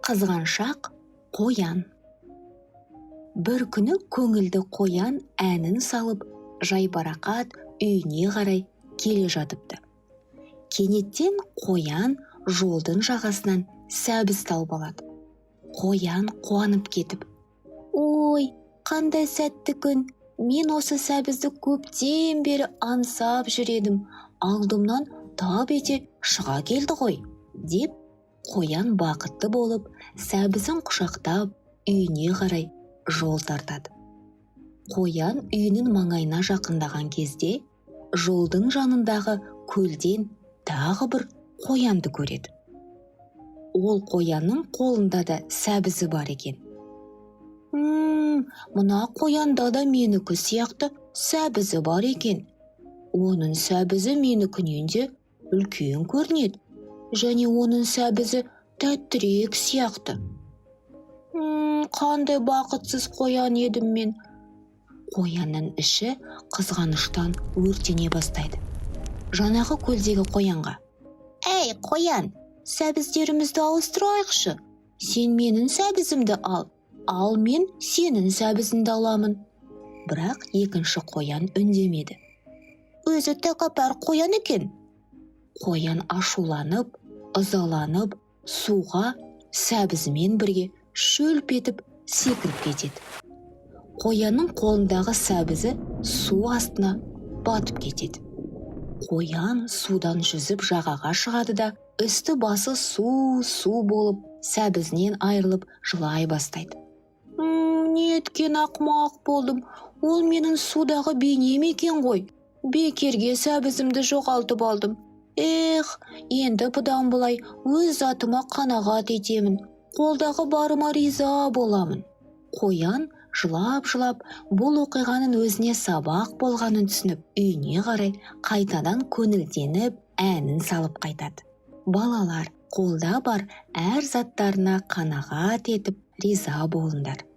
Қызғаншақ қоян. Бір күні көңілді қоян әнін салып, жайбарақат үйіне қарай келе жатыпты. Кенеттен қоян жолдың жағасынан сәбіз тауып алады. Қоян қуанып кетіп: «Ой, қандай сәтті күн! Мен осы сәбізді көптен бері аңсап жүредім. Алдымнан тап ете шыға келді ғой!» деп қоян бақытты болып, сәбізін құшақтап, үйіне қарай жол тартады. Қоян үйінің маңайына жақындаған кезде, жолдың жанындағы көлден тағы бір қоянды көреді. Ол қоянның қолында да сәбізі бар екен. Мына қоянда да менікі сияқты сәбізі бар екен. Оның сәбізі менікінен де үлкен көрінеді, және оның сәбізі тәттірек сияқты. Қандай бақытсыз қоян едім мен. Қоянның іші қызғаныштан өртене бастайды. Жаңағы көлдегі қоянға: «Әй, қоян, сәбіздерімізді ауыстырайықшы. Сен менің сәбізімді ал мен сенің сәбізіңді аламын». Бірақ екінші қоян үндемеді. Өзі тәкаппар қоян екен. Қоян ашуланып, ызаланып, суға сәбізімен бірге шөлп етіп секіріп кетеді. Қоянның қолындағы сәбізі су астына батып кетеді. Қоян судан жүзіп жағаға шығады да, үсті басы су болып, сәбізінен айырылып жылай бастайды. Неткен ақымақ болдым, ол менің судағы бейнем екен ғой. Бекерге сәбізімді жоғалтып алдым. Енді бұдан былай өз затыма қанағат етемін. Қолдағы барыма риза боламын. Қоян жылап-жылап, бұл оқиғаның өзіне сабақ болғанын түсініп, үйіне қарай қайтадан көңілденіп, әнін салып қайтады. Балалар, қолда бар әр заттарына қанағат етіп, риза болыңдар.